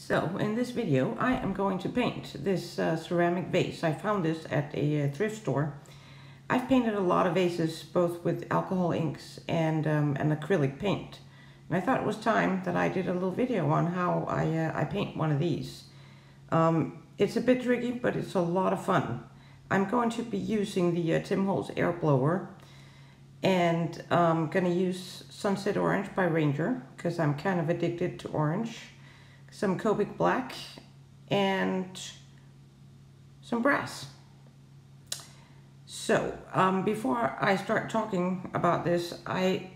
So in this video I am going to paint this ceramic vase. I found this at a thrift store. I've painted a lot of vases both with alcohol inks and an acrylic paint. And I thought it was time that I did a little video on how I paint one of these. It's a bit tricky, but it's a lot of fun. I'm going to be using the Tim Holtz air blower, and I'm going to use Sunset Orange by Ranger because I'm kind of addicted to orange. Some Copic black and some brass. So before I start talking about this, I'm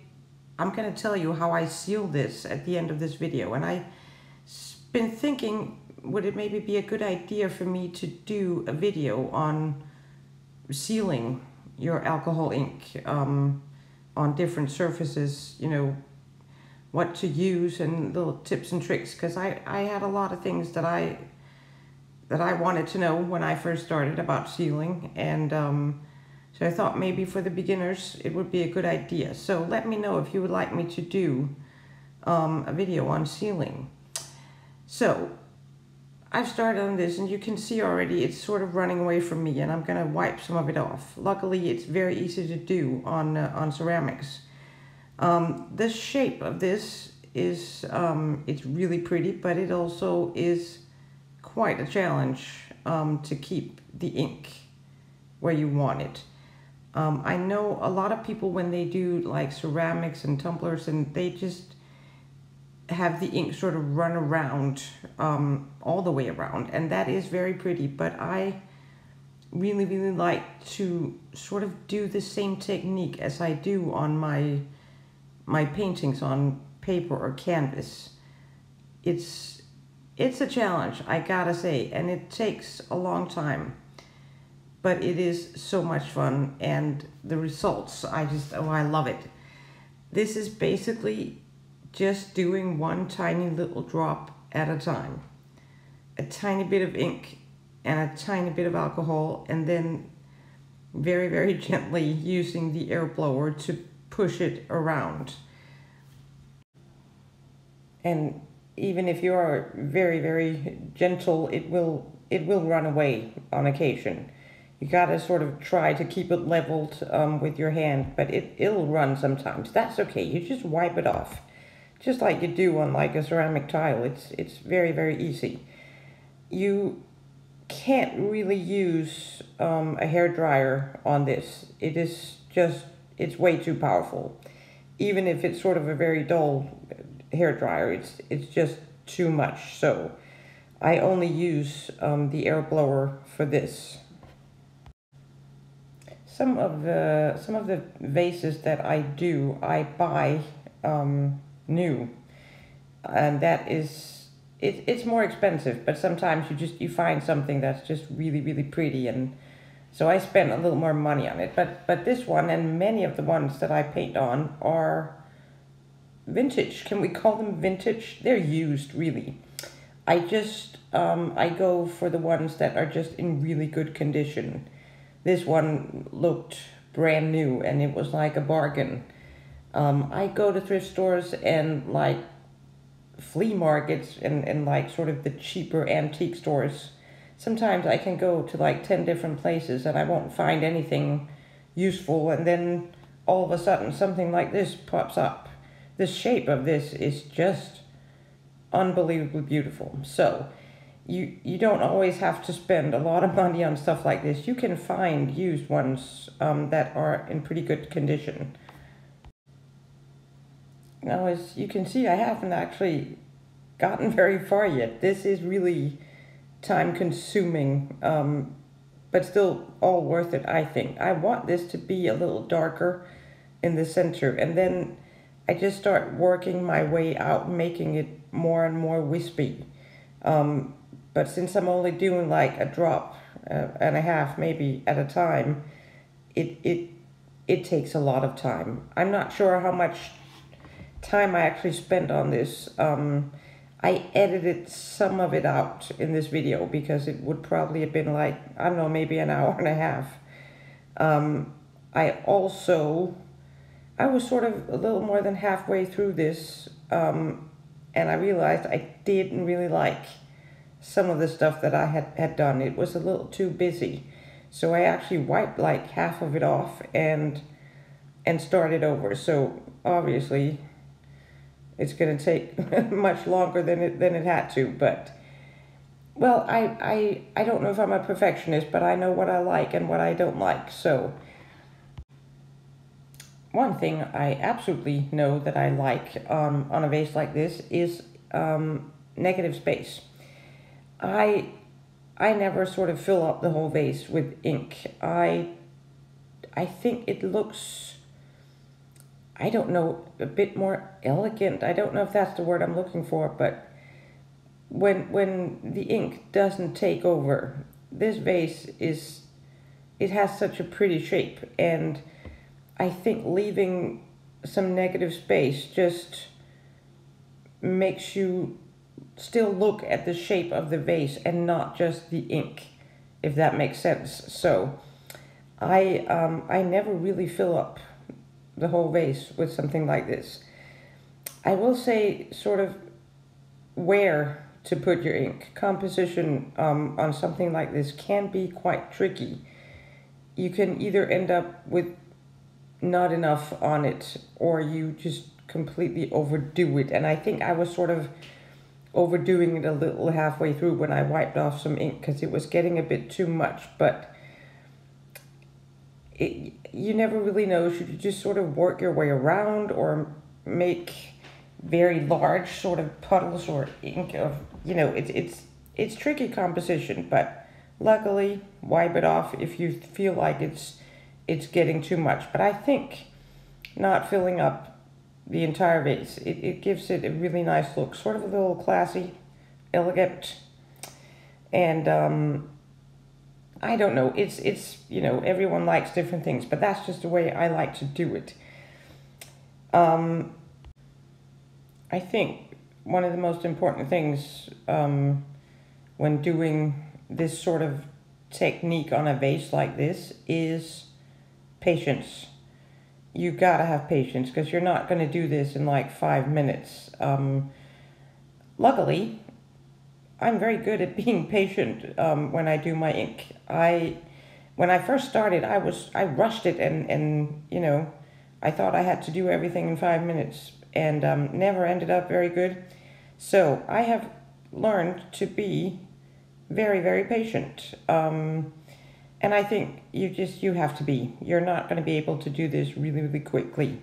going to tell you how I seal this at the end of this video. And I've been thinking, would it maybe be a good idea for me to do a video on sealing your alcohol ink on different surfaces, you know, what to use and little tips and tricks, because I had a lot of things that I wanted to know when I first started about sealing, and so I thought maybe for the beginners it would be a good idea. So let me know if you would like me to do a video on sealing. So I've started on this, and you can see already it's sort of running away from me, and I'm going to wipe some of it off. Luckily it's very easy to do on ceramics. The shape of this is, it's really pretty, but it also is quite a challenge to keep the ink where you want it. I know a lot of people, when they do like ceramics and tumblers, and they just have the ink sort of run around all the way around, and that is very pretty, but I really like to sort of do the same technique as I do on my paintings on paper or canvas. It's a challenge, I gotta say, and it takes a long time, but it is so much fun, and the results, I love it. This is basically just doing one tiny little drop at a time. A tiny bit of ink and a tiny bit of alcohol, and then very gently using the air blower to push it around. And even if you are very gentle, it will run away on occasion. You gotta sort of try to keep it leveled with your hand, but it'll run sometimes. That's okay. You just wipe it off, just like you do on like a ceramic tile. It's very easy. You can't really use a hair dryer on this. It's way too powerful. Even if it's sort of a very dull hair dryer, it's just too much. So I only use the air blower for this. Some of the vases that I buy new, and that is it's more expensive, but sometimes you find something that's just really pretty, and so I spend a little more money on it. But this one and many of the ones that I paint on are vintage. Can we call them vintage? They're used, really. I go for the ones that are just in really good condition. This one looked brand new, and it was like a bargain. I go to thrift stores and like flea markets and like sort of the cheaper antique stores. Sometimes I can go to like 10 different places and I won't find anything useful, and then all of a sudden something like this pops up. The shape of this is just unbelievably beautiful. So you don't always have to spend a lot of money on stuff like this. You can find used ones that are in pretty good condition. Now, as you can see, I haven't actually gotten very far yet. This is really time consuming, but still all worth it, I think. I want this to be a little darker in the center, and then I just start working my way out, making it more and more wispy. But since I'm only doing like a drop and a half maybe at a time, it takes a lot of time. I'm not sure how much time I actually spent on this. I edited some of it out in this video because it would probably have been like, I don't know, maybe an hour and a half. I was sort of a little more than halfway through this, and I realized I didn't really like some of the stuff that I had done. It was a little too busy. So I actually wiped like half of it off and started over. So obviously it's going to take much longer than it had to, but well, I don't know if I'm a perfectionist, but I know what I like and what I don't like. So one thing I absolutely know that I like on a vase like this is negative space. I never sort of fill up the whole vase with ink. I think it looks, I don't know, a bit more elegant. I don't know if that's the word I'm looking for, but when the ink doesn't take over, this vase it has such a pretty shape, and I think leaving some negative space just makes you still look at the shape of the vase and not just the ink, if that makes sense. So I never really fill up the whole vase with something like this. I will say sort of where to put your ink. Composition on something like this can be quite tricky. You can either end up with not enough on it, or you just completely overdo it. And I think I was sort of overdoing it a little halfway through when I wiped off some ink, because it was getting a bit too much. But you never really know. Should you just sort of work your way around, or make very large sort of puddles or ink of, it's tricky composition. But luckily, wipe it off if you feel like it's getting too much. But I think not filling up the entire vase, it gives it a really nice look, sort of a little classy, elegant, and I don't know, it's everyone likes different things, but that's just the way I like to do it. I think one of the most important things when doing this sort of technique on a vase like this is patience. You gotta have patience, because you're not going to do this in like 5 minutes. Luckily, I'm very good at being patient when I do my ink. When I first started, I rushed it, and I thought I had to do everything in 5 minutes, and never ended up very good. So I have learned to be very, very patient. And I think you have to be. You're not going to be able to do this really, really quickly.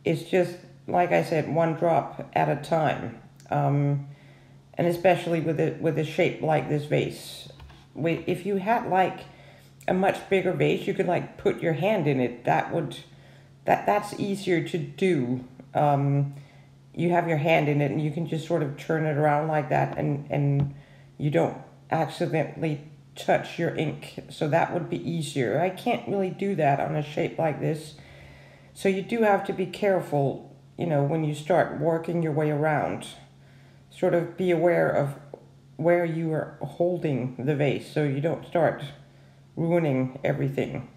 It's just, like I said, one drop at a time. And especially with a shape like this vase. If you had like a much bigger vase, you could like put your hand in it. That's easier to do. You have your hand in it, and you can just sort of turn it around like that, and you don't accidentally touch your ink. So that would be easier. I can't really do that on a shape like this. So you do have to be careful, when you start working your way around. Sort of be aware of where you are holding the vase, so you don't start ruining everything.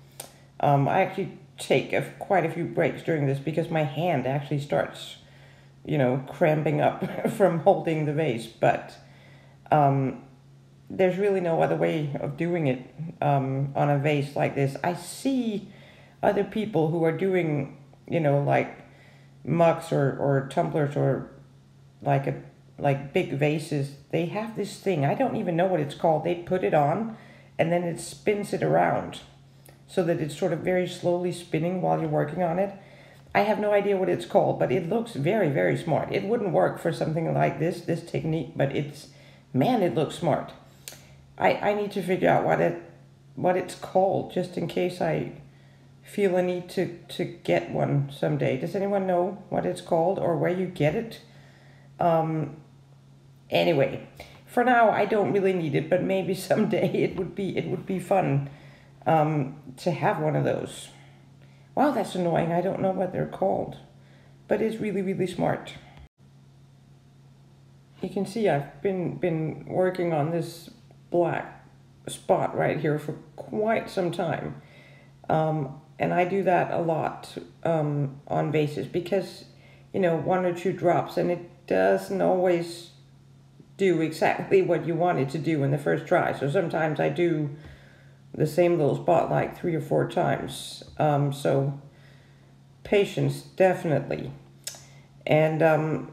I actually take quite a few breaks during this, because my hand actually starts, cramping up from holding the vase. But there's really no other way of doing it on a vase like this. I see other people who are doing, like mugs or tumblers, or like big vases. They have this thing, I don't even know what it's called. They put it on, and then it spins it around, so that it's sort of very slowly spinning while you're working on it. I have no idea what it's called, but it looks very, very smart. It wouldn't work for something like this technique, but it looks smart. I need to figure out what it's called, just in case I feel a need to get one someday. Does anyone know what it's called, or where you get it? Anyway, for now I don't really need it, but maybe someday it would be fun to have one of those. Wow, that's annoying. I don't know what they're called, but it's really, really smart. You can see I've been working on this black spot right here for quite some time. And I do that a lot on vases, because, 1 or 2 drops, and doesn't always do exactly what you want it to do in the first try. So sometimes I do the same little spot like 3 or 4 times. So patience, definitely. And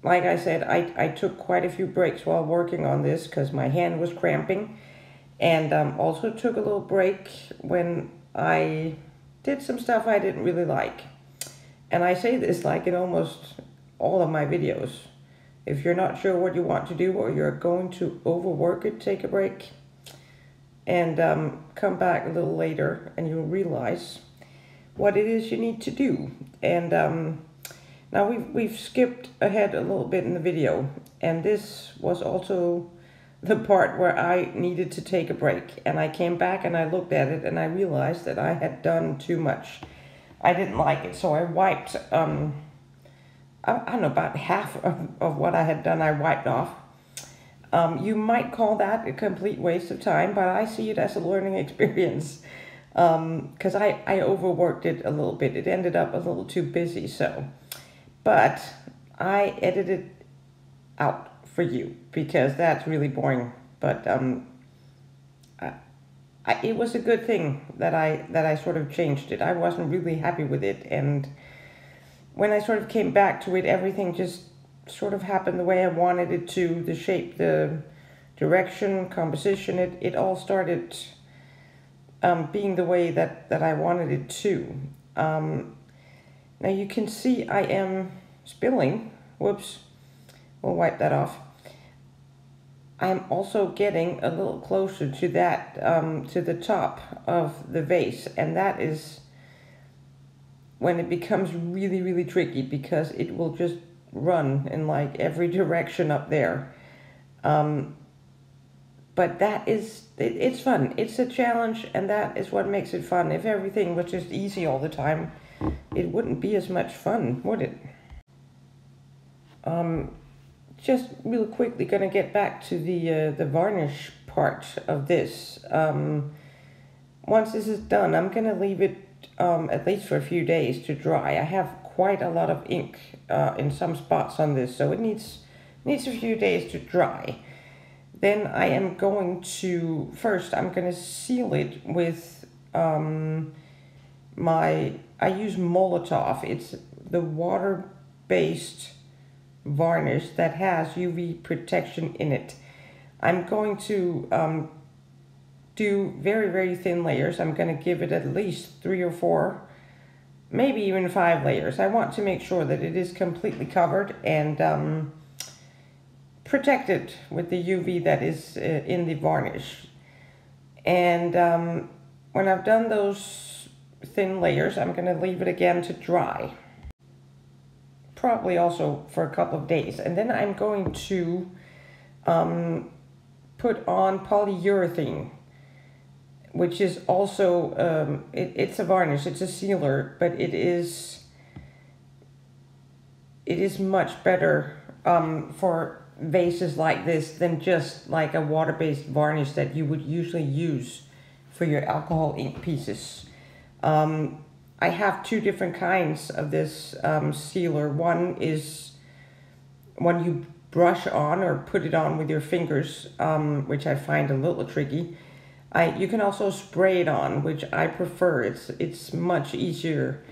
like I said, I took quite a few breaks while working on this because my hand was cramping. And also took a little break when I did some stuff I didn't really like. And I say this like in almost all of my videos. If you're not sure what you want to do or you're going to overwork it, take a break and come back a little later and you'll realize what it is you need to do. And now we've skipped ahead a little bit in the video, and this was also the part where I needed to take a break. And I came back and I looked at it and I realized that I had done too much. I didn't like it, so I wiped I don't know, about half of what I had done I wiped off. You might call that a complete waste of time, but I see it as a learning experience because I overworked it a little bit. It ended up a little too busy, so. But I edited out for you because that's really boring. But it was a good thing that I sort of changed it. I wasn't really happy with it, and when I sort of came back to it, everything just sort of happened the way I wanted it to. The shape, the direction, composition, it all started being the way that I wanted it to. Now you can see I am spilling. Whoops. We'll wipe that off. I am also getting a little closer to that, to the top of the vase, and that is when it becomes really, really tricky because it will just run in like every direction up there. But that is, it's fun. It's a challenge, and that is what makes it fun. If everything was just easy all the time, it wouldn't be as much fun, would it? Just real quickly, gonna get back to the varnish part of this. Once this is done, I'm gonna leave it at least for a few days to dry. I have quite a lot of ink in some spots on this, so it needs a few days to dry. Then I am going to, first I'm going to seal it with I use Molotov. It's the water-based varnish that has UV protection in it. I'm going to do very, very thin layers. I'm going to give it at least 3 or 4, maybe even 5 layers. I want to make sure that it is completely covered and protected with the UV that is in the varnish. And when I've done those thin layers, I'm going to leave it again to dry. Probably also for a couple of days. And then I'm going to put on polyurethane, which is also, it's a varnish, it's a sealer, but it is much better for vases like this than just like a water-based varnish that you would usually use for your alcohol ink pieces. I have 2 different kinds of this sealer. One is one you brush on or put it on with your fingers, which I find a little tricky. You can also spray it on, which I prefer. It's much easier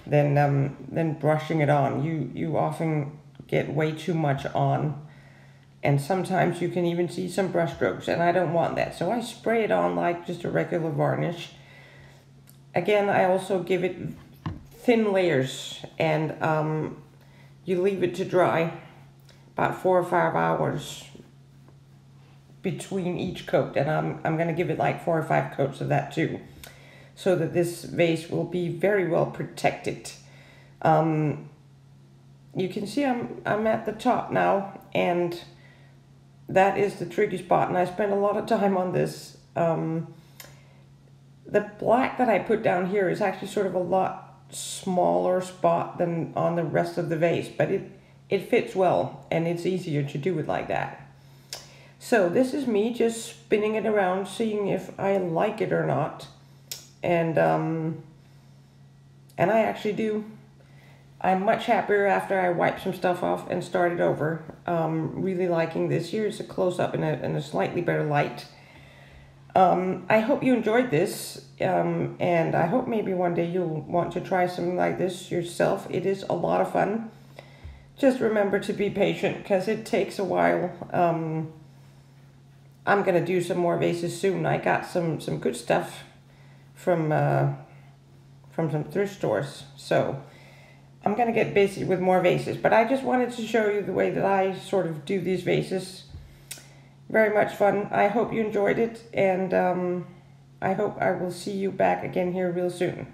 than brushing it on. You often get way too much on, and sometimes you can even see some brush strokes, and I don't want that. So I spray it on like just a regular varnish. Again, I also give it thin layers, and you leave it to dry about 4 or 5 hours between each coat, and I'm going to give it like 4 or 5 coats of that too, so that this vase will be very well protected. You can see I'm at the top now, and that is the tricky spot, and I spent a lot of time on this. The black that I put down here is actually sort of a lot smaller spot than on the rest of the vase, but it fits well, and it's easier to do it like that. So this is me just spinning it around, seeing if I like it or not, and I actually do. I'm much happier after I wiped some stuff off and started over. Really liking this. Here's a close-up in a slightly better light. I hope you enjoyed this, and I hope maybe one day you'll want to try something like this yourself. It is a lot of fun. Just remember to be patient, because it takes a while. I'm going to do some more vases soon. I got some good stuff from some thrift stores, so I'm going to get busy with more vases. But I just wanted to show you the way that I sort of do these vases. Very much fun. I hope you enjoyed it, and I hope I will see you back again here real soon.